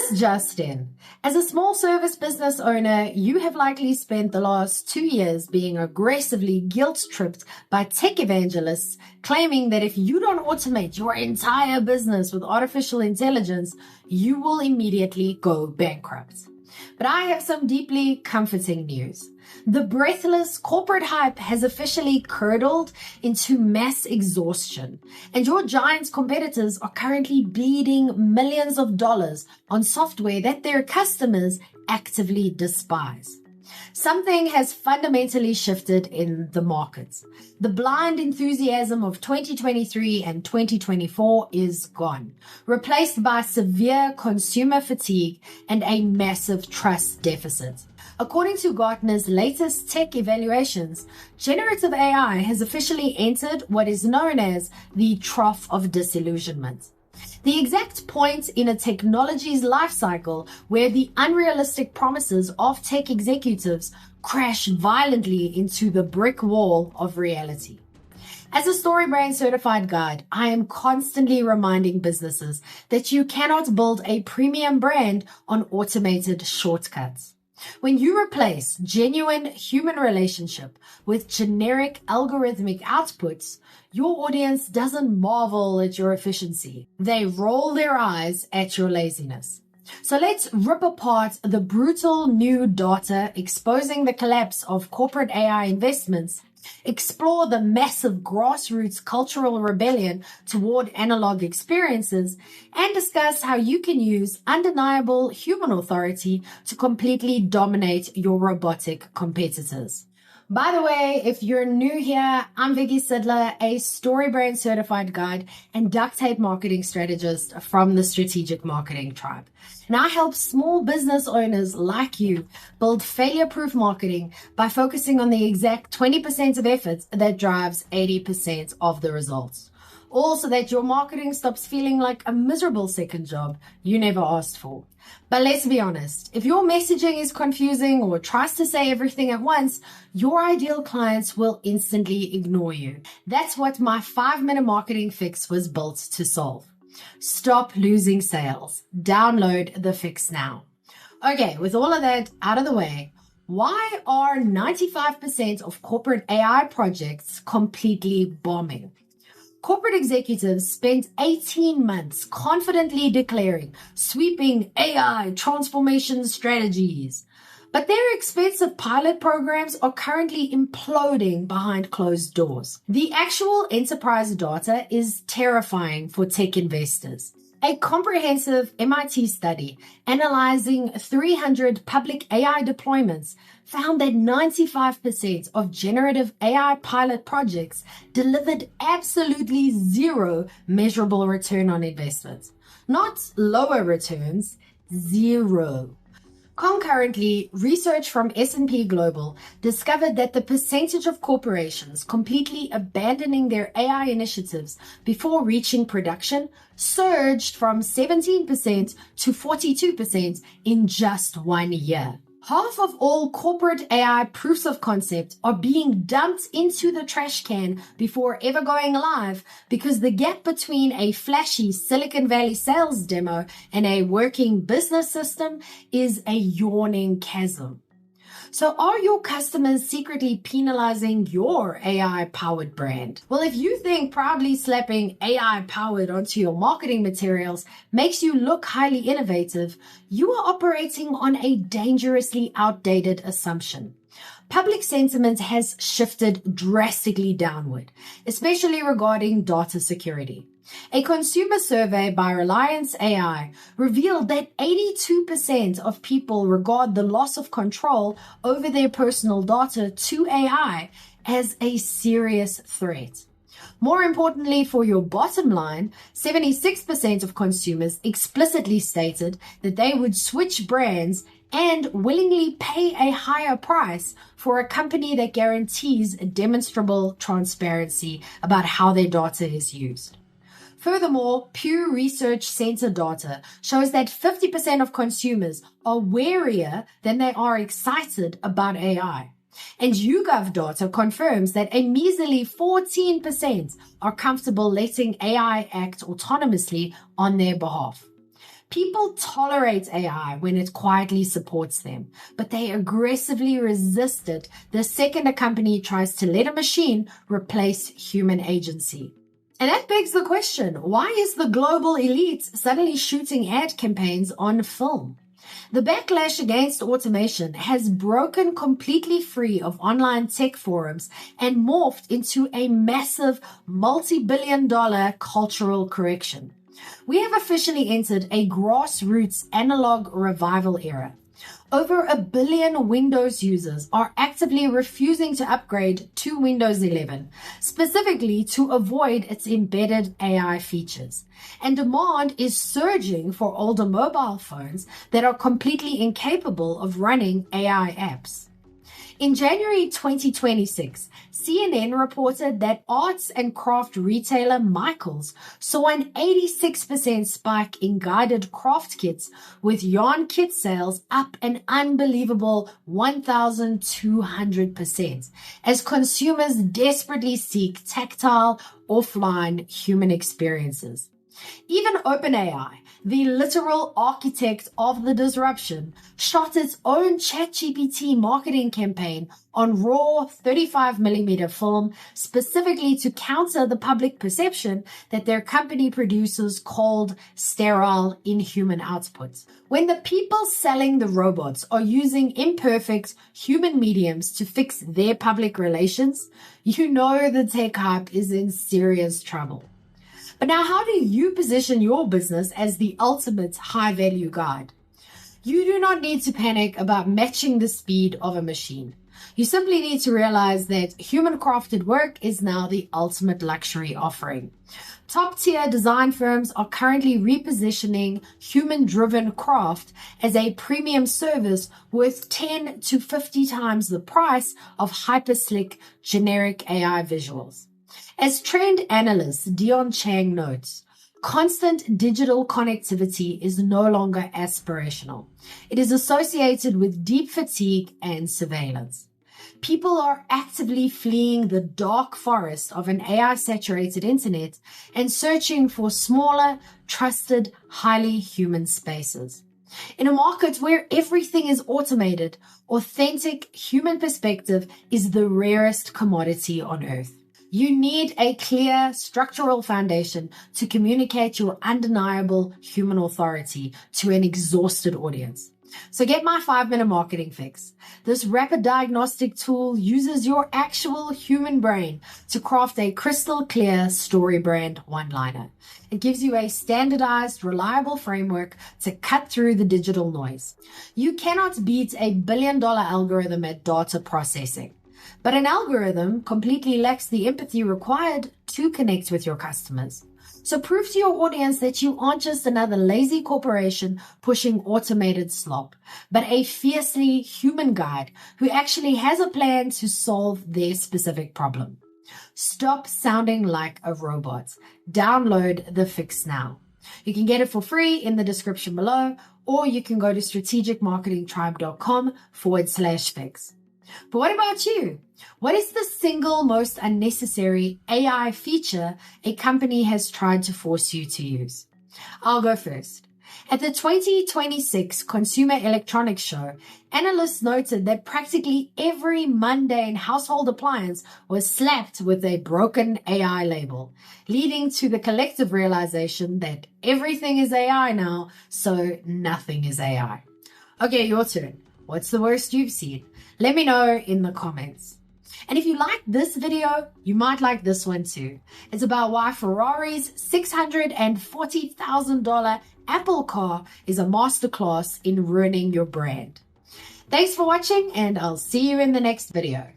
This just in. As a small service business owner, you have likely spent the last 2 years being aggressively guilt-tripped by tech evangelists claiming that if you don't automate your entire business with artificial intelligence, you will immediately go bankrupt. But I have some deeply comforting news. The breathless corporate hype has officially curdled into mass exhaustion, and your giant competitors are currently bleeding millions of dollars on software that their customers actively despise. Something has fundamentally shifted in the markets. The blind enthusiasm of 2023 and 2024 is gone, replaced by severe consumer fatigue and a massive trust deficit. According to Gartner's latest tech evaluations, generative AI has officially entered what is known as the Trough of Disillusionment. The exact point in a technology's life cycle where the unrealistic promises of tech executives crash violently into the brick wall of reality. As a StoryBrand certified guide, I am constantly reminding businesses that you cannot build a premium brand on automated shortcuts. When you replace genuine human relationship with generic algorithmic outputs, your audience doesn't marvel at your efficiency. They roll their eyes at your laziness. So let's rip apart the brutal new data exposing the collapse of corporate AI investments, explore the massive grassroots cultural rebellion toward analog experiences, and discuss how you can use undeniable human authority to completely dominate your robotic competitors. By the way, if you're new here, I'm Vicky Sidler, a StoryBrand certified guide and duct tape marketing strategist from the Strategic Marketing Tribe. And I help small business owners like you build failure-proof marketing by focusing on the exact 20% of effort that drives 80% of the results. All so that your marketing stops feeling like a miserable second job you never asked for. But let's be honest, if your messaging is confusing or tries to say everything at once, your ideal clients will instantly ignore you. That's what my 5-minute marketing fix was built to solve. Stop losing sales. Download the fix now. Okay, with all of that out of the way, why are 95% of corporate AI projects completely bombing? Corporate executives spent 18 months confidently declaring sweeping AI transformation strategies, but their expensive pilot programs are currently imploding behind closed doors. The actual enterprise data is terrifying for tech investors. A comprehensive MIT study analyzing 300 public AI deployments found that 95% of generative AI pilot projects delivered absolutely zero measurable return on investment. Not lower returns, zero. Concurrently, research from S&P Global discovered that the percentage of corporations completely abandoning their AI initiatives before reaching production surged from 17% to 42% in just 1 year. Half of all corporate AI proofs of concept are being dumped into the trash can before ever going live because the gap between a flashy Silicon Valley sales demo and a working business system is a yawning chasm. So are your customers secretly penalizing your AI-powered brand? Well, if you think proudly slapping AI-powered onto your marketing materials makes you look highly innovative, you are operating on a dangerously outdated assumption. Public sentiment has shifted drastically downward, especially regarding data security. A consumer survey by Reliance AI revealed that 82% of people regard the loss of control over their personal data to AI as a serious threat. More importantly, for your bottom line, 76% of consumers explicitly stated that they would switch brands and willingly pay a higher price for a company that guarantees demonstrable transparency about how their data is used. Furthermore, Pew Research Center data shows that 50% of consumers are warier than they are excited about AI. And YouGov data confirms that a measly 14% are comfortable letting AI act autonomously on their behalf. People tolerate AI when it quietly supports them, but they aggressively resist it the second a company tries to let a machine replace human agency. And that begs the question, why is the global elite suddenly shooting ad campaigns on film? The backlash against automation has broken completely free of online tech forums and morphed into a massive multi-billion-dollar cultural correction. We have officially entered a grassroots analog revival era. Over 1 billion Windows users are actively refusing to upgrade to Windows 11, specifically to avoid its embedded AI features. And demand is surging for older mobile phones that are completely incapable of running AI apps. In January 2026, CNN reported that arts and craft retailer Michaels saw an 86% spike in guided craft kits, with yarn kit sales up an unbelievable 1,200%, as consumers desperately seek tactile, offline human experiences. Even OpenAI, the literal architect of the disruption, shot its own ChatGPT marketing campaign on raw 35mm film specifically to counter the public perception that their company produces cold, sterile, inhuman outputs. When the people selling the robots are using imperfect human mediums to fix their public relations, you know the tech hype is in serious trouble. But now, how do you position your business as the ultimate high-value guide? You do not need to panic about matching the speed of a machine. You simply need to realize that human-crafted work is now the ultimate luxury offering. Top-tier design firms are currently repositioning human-driven craft as a premium service worth 10 to 50 times the price of hyper-slick, generic AI visuals. As trend analyst Dion Chang notes, constant digital connectivity is no longer aspirational. It is associated with deep fatigue and surveillance. People are actively fleeing the dark forest of an AI-saturated internet and searching for smaller, trusted, highly human spaces. In a market where everything is automated, authentic human perspective is the rarest commodity on earth. You need a clear structural foundation to communicate your undeniable human authority to an exhausted audience. So get my 5-minute marketing fix. This rapid diagnostic tool uses your actual human brain to craft a crystal clear story brand one-liner. It gives you a standardized, reliable framework to cut through the digital noise. You cannot beat a billion-dollar algorithm at data processing. But an algorithm completely lacks the empathy required to connect with your customers. So prove to your audience that you aren't just another lazy corporation pushing automated slop, but a fiercely human guide who actually has a plan to solve their specific problem. Stop sounding like a robot. Download the fix now. You can get it for free in the description below, or you can go to strategicmarketingtribe.com/fix. But what about you? What is the single most unnecessary AI feature a company has tried to force you to use? I'll go first. At the 2026 Consumer Electronics Show, analysts noted that practically every mundane household appliance was slapped with a broken AI label, leading to the collective realization that everything is AI now, so nothing is AI. Okay, your turn. What's the worst you've seen? Let me know in the comments. And if you like this video, you might like this one too. It's about why Ferrari's $640,000 Apple car is a masterclass in ruining your brand. Thanks for watching, and I'll see you in the next video.